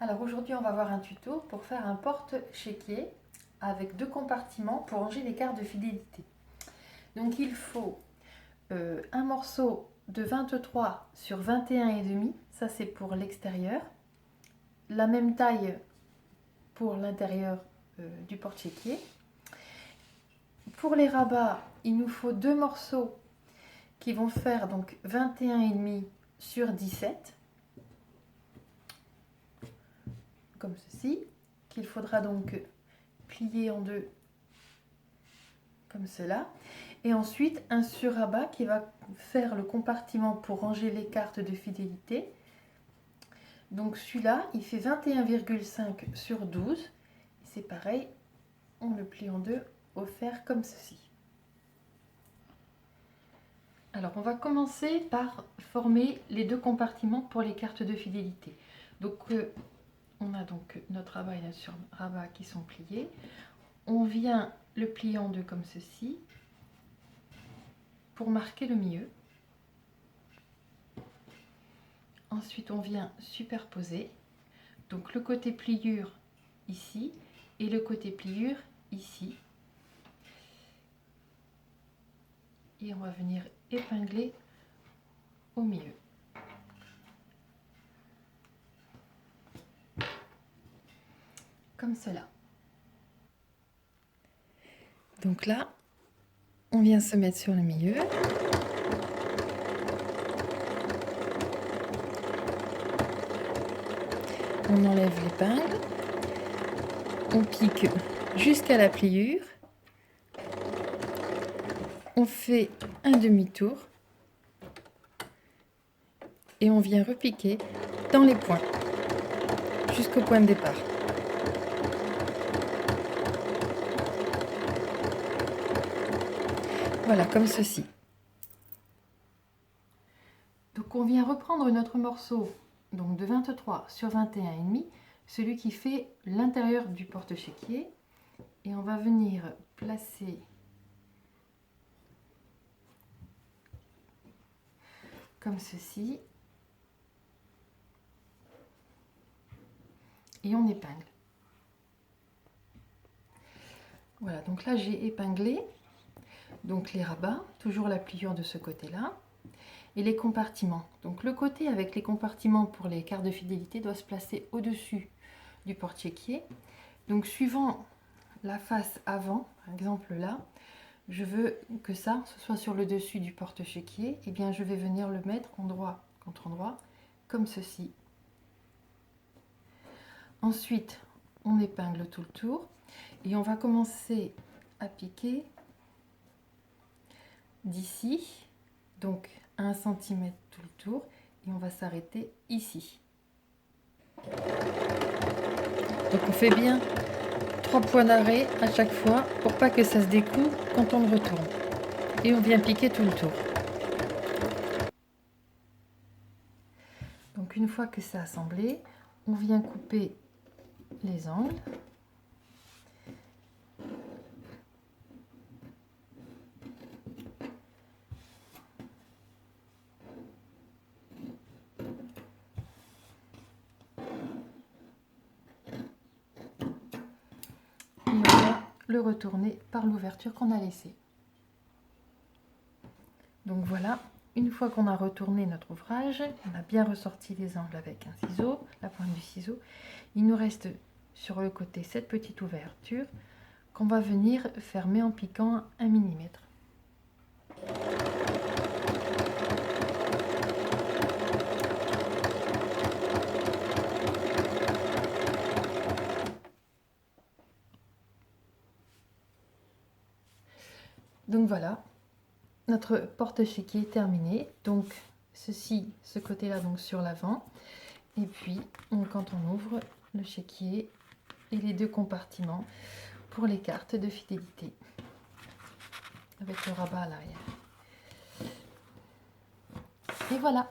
Alors aujourd'hui on va voir un tuto pour faire un porte-chéquier avec deux compartiments pour ranger les cartes de fidélité. Donc il faut un morceau de 23 sur 21,5, ça c'est pour l'extérieur. La même taille pour l'intérieur du porte-chéquier. Pour les rabats, il nous faut deux morceaux qui vont faire donc 21,5 sur 17. Comme ceci, qu'il faudra donc plier en deux comme cela, et ensuite un surrabat qui va faire le compartiment pour ranger les cartes de fidélité. Donc celui-là il fait 21,5 sur 12, c'est pareil, on le plie en deux au fer comme ceci. Alors on va commencer par former les deux compartiments pour les cartes de fidélité. Donc on a donc notre rabat et notre surrabat qui sont pliés. On vient le plier en deux comme ceci pour marquer le milieu. Ensuite, on vient superposer. Donc le côté pliure ici et le côté pliure ici. Et on va venir épingler au milieu. Comme cela. Donc là, on vient se mettre sur le milieu. On enlève l'épingle. On pique jusqu'à la pliure. On fait un demi-tour. Et on vient repiquer dans les points, jusqu'au point de départ. Voilà, comme ceci. Donc on vient reprendre notre morceau donc de 23 sur 21,5, celui qui fait l'intérieur du porte-chéquier, et on va venir placer comme ceci, et on épingle. Voilà, donc là j'ai épinglé donc les rabats, toujours la pliure de ce côté-là, et les compartiments. Donc le côté avec les compartiments pour les cartes de fidélité doit se placer au-dessus du porte-chéquier. Donc suivant la face avant, par exemple là, je veux que ça, ce soit sur le dessus du porte-chéquier, et bien je vais venir le mettre endroit contre endroit, comme ceci. Ensuite, on épingle tout le tour, et on va commencer à piquer d'ici, donc 1 cm tout le tour, et on va s'arrêter ici. Donc on fait bien 3 points d'arrêt à chaque fois pour pas que ça se découle quand on le retourne, et on vient piquer tout le tour. Donc une fois que c'est assemblé, on vient couper les angles. Et on va le retourner par l'ouverture qu'on a laissée. Donc voilà, une fois qu'on a retourné notre ouvrage, on a bien ressorti les angles avec un ciseau, la pointe du ciseau, il nous reste sur le côté cette petite ouverture qu'on va venir fermer en piquant 1 mm. Donc voilà, notre porte-chéquier est terminé. Donc ceci, ce côté-là donc sur l'avant, et puis quand on ouvre le chéquier et les deux compartiments pour les cartes de fidélité avec le rabat à l'arrière. Et voilà.